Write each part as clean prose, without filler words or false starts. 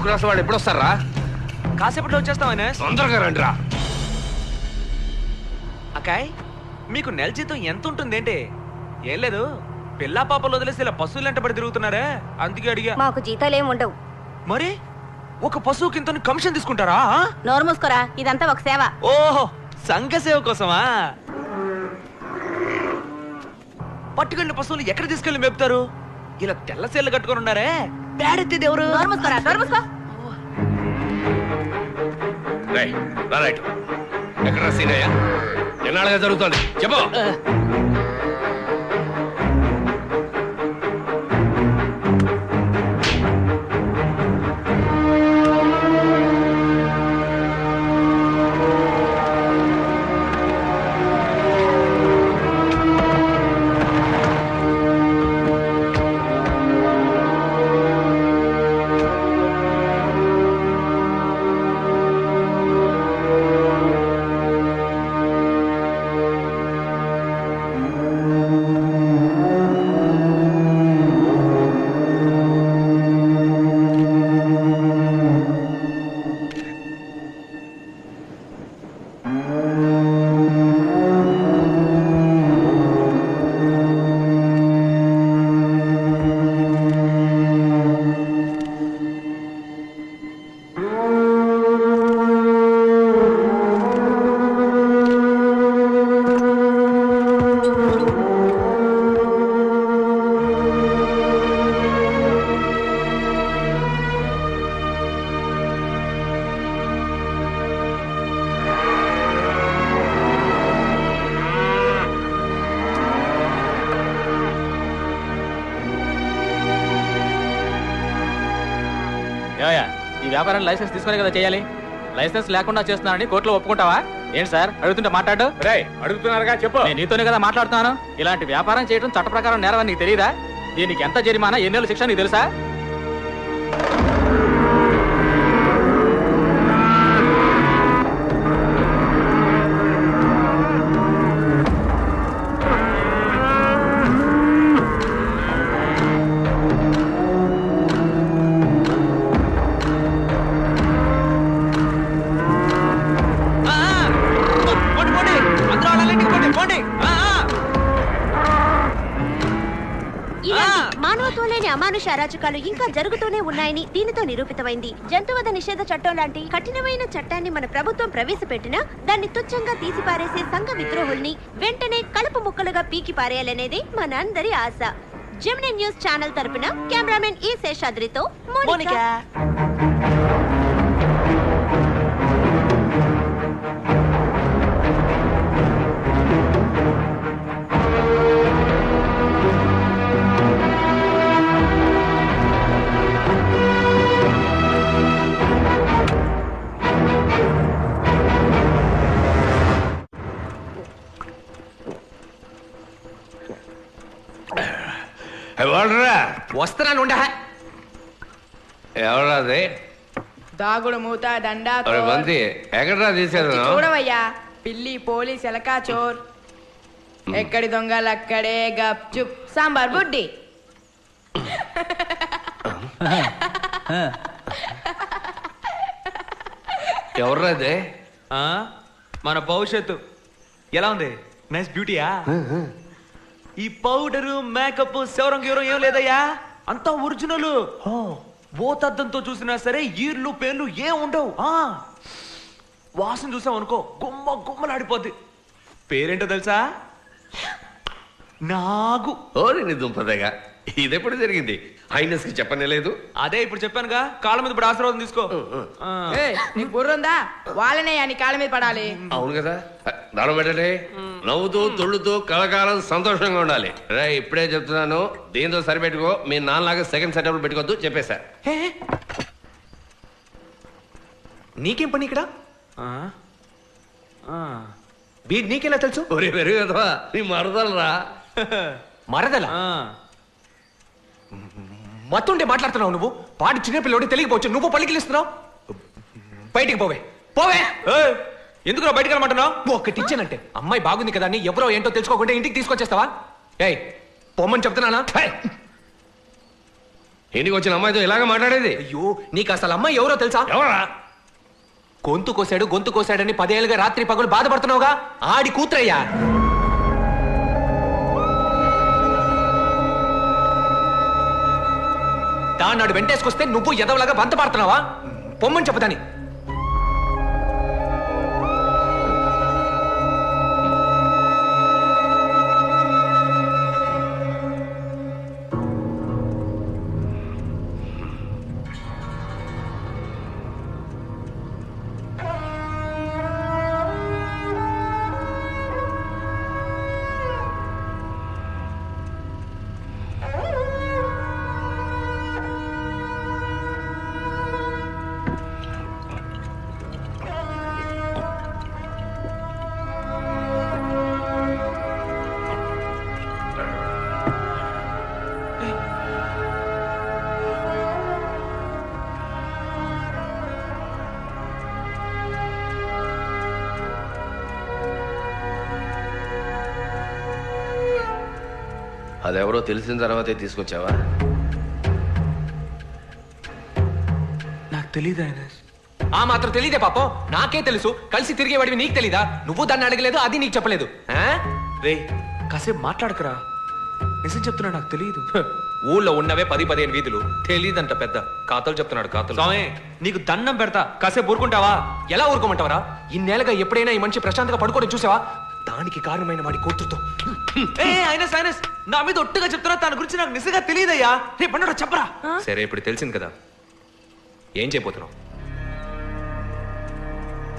Class వాడు ఎప్పుడు వస్తారా? కాసేపట్లో వచ్చేస్తామనే. తొందరగా రండి రా. అక్కాయ్, మీకు నెల జీతం ఎంత ఉంటుందేంటి? ఏం లేదు, పిల్లా పాపలు వదిలేసి ఇలా పశువులు వెంట పడి తిరుగుతున్నారే, అందుకే అడిగా. మాకు జీతాలేం ఉండవు. మరి ఒక పశువుకి ఇంత కమిషన్ తీసుకుంటారా? నోరు మూసుకోరా, ఇదంతా ఒక సేవ. ఓహో, సంఘ సేవ కోసమా? పట్టుకెళ్ళిన పశువులు ఎక్కడ తీసుకెళ్లి మేపుతారు? ఇలా తెల్ల సేళ్ళు కట్టుకొని ఉన్నారే, పేడెత్తేది ఎవరు? నోరు మూసుకోరా, నోరు మూసుకో. రైట్. ఎక్కడ సీనయ్య? ఎన్నాళ్ళుగా జరుగుతుంది చెప్పు. ఈ వ్యాపారాన్ని లైసెన్స్ తీసుకునే కదా చేయాలి. లైసెన్స్ లేకుండా చేస్తున్నానని కోర్టులో ఒప్పుకుంటావా? ఏంటి సార్ అడుగుతుంటే మాట్లాడు. అడుగుతున్నారుగా చెప్పు. నేను నీతోనే కదా మాట్లాడుతున్నాను. ఇలాంటి వ్యాపారం చేయడం చట్ట ప్రకారం నేరమని నీకు తెలియదా? దీనికి ఎంత జరిమానా, ఎన్నేళ్ళు శిక్ష నీకు తెలుసా? మానవత్వం లేని అమానుష అరాచకాలు ఇంకా జరుగుతూనే ఉన్నాయని దీనితో నిరూపితమైంది. జంతువధ నిషేధ చట్టం లాంటి కఠినమైన చట్టాన్ని మన ప్రభుత్వం ప్రవేశపెట్టినా దాన్ని తుచ్చంగా తీసిపారేసే సంఘ విద్రోహుల్ని వెంటనే కలుపు ముక్కలుగా పీకి పారేయాలనేది మనందరి ఆశ. జెమినీ న్యూస్ ఛానల్ తరపున కెమెరామెన్ ఈ శేషాద్రితో మోనికా. వస్తున్నాను. ఎవరాది? దాగుడు మూత దండా మంది ఎక్కడరా తీసేది? చూడవయ్యా, పిల్లి పోలీస్ ఎలకా చోర్. ఎక్కడి దొంగలు అక్కడే గప్ చుప్ సాంబార్ బుడ్డి. ఎవర్రాదే? మన భవిష్యత్తు ఎలా ఉంది? నైస్ బ్యూటీయా? ఈ పౌడరు మేకప్ శవరం గీవరం ఏం లేదయ్యా, అంతా ఒరిజినల్. ఓతద్దంతో చూసినా సరే ఈర్లు పేర్లు ఏం ఉండవు. వాసన చూసాం అనుకో గుమ్మ గుమ్మలాడిపోద్ది. పేరేంటో తెలుసా? నాగు. ఓరి దుంపదగా, ఇదెప్పుడు జరిగింది? హైనెస్ కి చెప్పనే లేదు. అదే ఇప్పుడు చెప్పానుగా, కాళ్ళ మీద ఇప్పుడు ఆశీర్వాదం తీసుకో. నీకు బుర్రుందా? వాళ్ళనే అని కాళ్ళ మీద పడాలి. అవును కదా, దానం పెట్టండి. నవ్వుతూ తొళ్ళుతూ కలకాలం సంతోషంగా ఉండాలి. రే ఇప్పుడే చెప్తున్నాను, దీంతో సరిపెట్టుకో. మీ నాన్నలాగా సెకండ్ సెటప్ పెట్టుకోవద్దు చెప్పేశా. నీకేం పని ఇక్కడ? నీకెలా తెలుసు? ఒరే పెరుగు కదా, నీ మరదలరా. మరదలా? మొత్తం ఉంటే మాట్లాడుతున్నావు నువ్వు. పాటి చిన్నపిల్లడి తెలియకపోవచ్చు, నువ్వు పలికిలిస్తున్నావు. బయటికి పోవే, పోవే. ఎందుకు బయటికి వెళ్ళమంటున్నావు? ఒకటి ఇచ్చానంటే అమ్మాయి బాగుంది కదా అని ఎవరో ఏంటో తెలుసుకోకుండా ఇంటికి తీసుకొచ్చేస్తావా? ఏయ్ పొమ్మని చెప్తున్నానా? ఇంటికి వచ్చిన అమ్మాయితో ఇలాగ మాట్లాడేది? అయ్యో నీకు అసలు అమ్మాయి ఎవరో తెలుసా? ఎవరా? గొంతు కోసాడని 10 ఏళ్ళుగా రాత్రి పగలు బాధపడుతున్నావుగా, ఆడి కూతురయ్యా. దాన్నాడు వెంటేసుకొస్తే నువ్వు ఎదవలాగా వంత పడుతున్నావా? పొమ్మని చెప్పుదాని. అదెవరో తెలిసిన తర్వాతే తీసుకొచ్చావా? నాకు తెలియదు ఆయన. ఆ మాత్రం తెలియదే పాపం, నాకే తెలుసు. కలిసి తిరిగేవాడివి నీకు తెలీదా? నువ్వు దాన్ని అడగలేదు, అది నీకు చెప్పలేదు. రే కాసేపు మాట్లాడకరా, నిజం చెప్తున్నా నాకు తెలియదు. ఊళ్ళో ఉన్నవే 10-15 వీధులు, తెలీదంట పెద్ద కాతలు చెప్తున్నాడు. కాతలు స్వామి నీకు దండం పెడతా, కాసేపు ఊరుకుంటావా? ఎలా ఊరుకోమంటావరా? ఇన్నేళ్ళగా ఎప్పుడైనా ఈ మనిషి ప్రశాంతంగా పడుకోవడం చూసావా? దానికి కారణమైన వాడి కూతురుతో. అయినస్ నా మీద ఒట్టుగా చెప్తున్నా, తన గురించి నాకు నిజంగా తెలియదయ్యా. రే పన్నడా చెప్పరా. సరే ఇప్పుడు తెలిసింది కదా, ఏం చేయబోతున్నావు?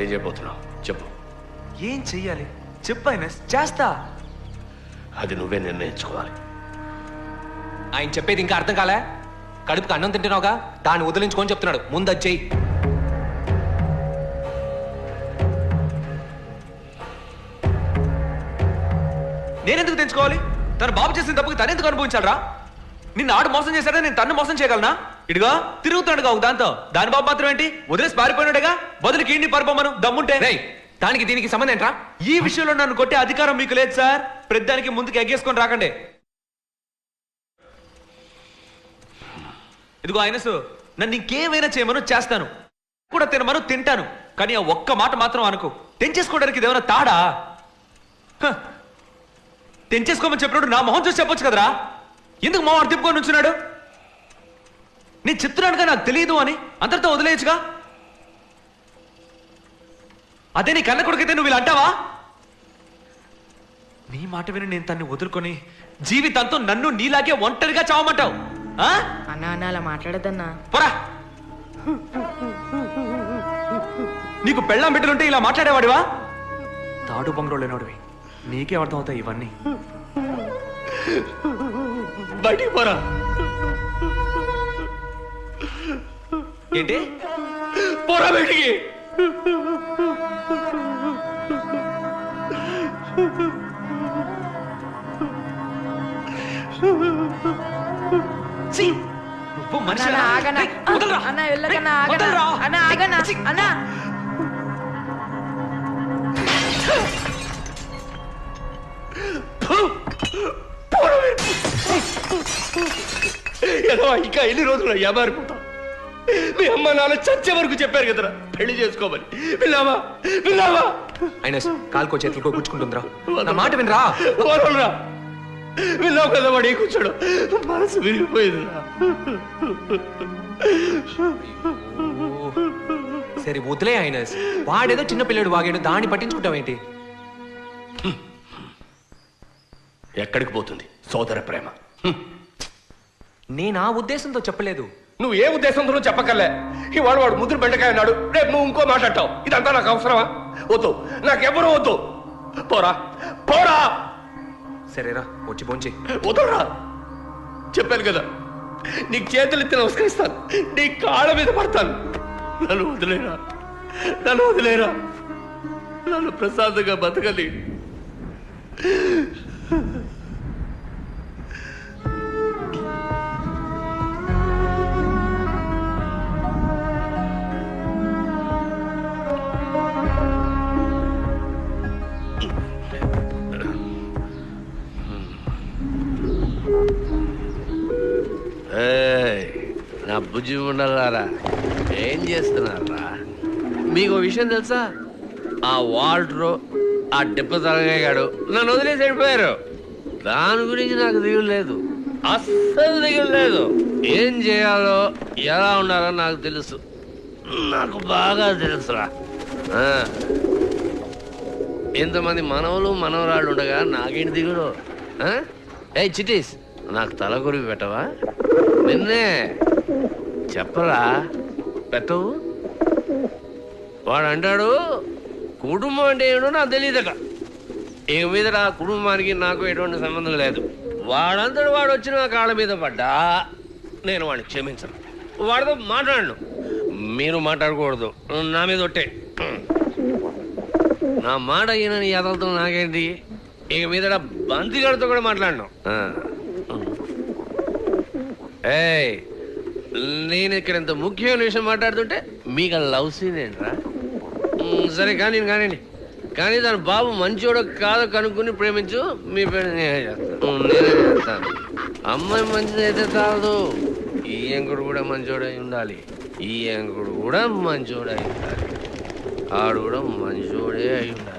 ఏం చేయబోతున్నావు చెప్పు. ఏం చెయ్యాలి చెప్పు అయినస్, చేస్తా. అది నువ్వే నిర్ణయించుకోవాలి. ఆయన చెప్పేది ఇంకా అర్థం కాలే? కడుపుకి అన్నం తింటున్నావుగా, దాన్ని వదిలించుకొని చెప్తున్నాడు. ముందు అది చెయ్యి. నేనెందుకు తెంచుకోవాలి? తన బాబు చేసిన తప్పుకి తనెందుకు అనుభవించాలరా? నిన్న ఆడు మోసం చేశాడే, నేను తన్ను మోసం చేయగలనా? ఇదిగా తిరుగుతున్నాడుగా ఒక దాంతో. దాని బాబు మాత్రం ఏంటి, వదిలేసి పారిపోయినాడుగా. బదులు కీడిని పారిపోమను దమ్ముంటే. రేయ్, దానికి దీనికి సంబంధం ఏంట్రా? ఈ విషయంలో నన్ను కొట్టే అధికారం మీకు లేదు సార్. ప్రతిదానికి ముందుకు ఎగ్గేసుకొని రాకండి. ఇదిగో ఆయనసు, నన్ను ఇంకేమైనా చేయమను చేస్తాను, కూడా తినమను తింటాను. కానీ ఆ ఒక్క మాట మాత్రం అనుకో. తెంచేసుకోవడానికి ఇదేమైనా తాడా? తెంచేసుకోమని చెప్పినప్పుడు నా మొహం చూసి చెప్పొచ్చు కదరా. ఎందుకు మొహం తిప్పుకొని ఉంచున్నాడు? నేను చెప్తున్నానుగా నాకు తెలియదు అని, అందరితో వదిలేయచ్చుగా. అదే నీ కన్న కొడుకైతే నువ్వు ఇలా అంటావా? నీ మాట విని నేను తన్ని వదులుకొని జీవితంతో నన్ను నీలాగే ఒంటరిగా చావమంటావు? అన్నా అన్న అలా మాట్లాడద్దన్నా. పోరా. నీకు పెళ్ళాం బిడ్డలుంటే ఇలా మాట్లాడేవాడివా? తాడు బొంగరోళ్ళు లేనోడివి, నీకే అర్థం అవుతాయి ఇవన్నీ. బయటికి పోరా. ఏంటి? పోరా బయటికి. నువ్వు మనిషి అన్న ఆగనా, అన్న వెళ్ళకన్నా ఆగనా, అన్న ఆగనా, అన్న. ఇంకా ఎన్ని రోజులు వ్యాపారిపోతాం? మీ అమ్మ నాన్న చచ్చే వరకు చెప్పారు కదరా పెళ్లి చేసుకోమని. విన్నావా? విన్నావా? ఆయన కాలుకో చేతులకో గుచ్చుకుంటుందిరా. నా మాట వినరా. వదలరా. విన్నావు కదా వాడు ఏ కూర్చోడు. మనసు విరిగిపోయిందిరా. సరే వదిలే ఆయన. వాడేదో చిన్న పిల్లడు వాగాడు, దాన్ని పట్టించుకుంటావేంటి? ఎక్కడికి పోతుంది సోదర ప్రేమ? నేను ఆ ఉద్దేశంతో చెప్పలేదు. నువ్వు ఏ ఉద్దేశంతో చెప్పకలే. ఇవాళ వాడు ముద్దురు బెండకాయ అన్నాడు, రేపు నువ్వు ఇంకో మాట్లాడతావు. ఇదంతా నాకు అవసరమా? వద్దు, నాకెవరూ వద్దు. పోరా పోరా. సరేరా వచ్చి పోంచి. వదలరా. చెప్పాను కదా, నీకు చేతులు ఎత్తి నమస్కరిస్తాను, నీ కాళ్ళ మీద పడతాను. నన్ను వదిలేరా, నన్ను వదిలేరా. నన్ను ప్రశాంతంగా బతకలి. Hey. నా బుజ్జి ఉండాలారా ఏం చేస్తున్నారా? మీకు విషయం తెలుసా? ఆ వాల్టరు ఆ డిప్ప తలగాడు నన్ను వదిలేసి వెళ్ళిపోయారు. దాని గురించి నాకు దిగులు లేదు, అస్సలు దిగులు లేదు. ఏం చేయాలో ఎలా ఉండాలో నాకు తెలుసు, నాకు బాగా తెలుసురా. ఇంతమంది మనవలు మనవరాళ్ళు ఉండగా నాకేంటి దిగులు? ఏ చిటీస్, నాకు తల కొరివి పెట్టవా? నిన్నే చెప్పరా పెట్టవు? వాడు అంటాడు కుటుంబం అంటే ఏమిటో నాకు తెలియదట. ఇక మీద ఆ కుటుంబానికి నాకు ఎటువంటి సంబంధం లేదు. వాడంతటి వాడు వచ్చి నా కాళ్ళ మీద పడ్డా నేను వాడిని క్షమించను, వాడితో మాట్లాడను. మీరు మాట్లాడకూడదు, నా మీద ఒట్టే. నా మాట ఈయనని ఎదలతో నాకేంటి? ఇక మీద బంతిగాడితో కూడా మాట్లాడను. ఏయ్, నేను ఇక్కడ ఇంత ముఖ్యమైన విషయం మాట్లాడుతుంటే మీకు లవ్ సీన్ ఏంట్రా? సరే కానీ కానీ దాని బాబు మంచోడో కాదో కనుక్కుని ప్రేమించు. మీ పేరు నేనే చేస్తాను. అమ్మాయి మంచిది అయితే చాలదు, ఈ ఎంకుడు కూడా మంచోడై ఉండాలి. ఈ ఎంకుడు కూడా మంచోడై ఉండాలి. ఆడు కూడా మంచోడే అయి ఉండాలి.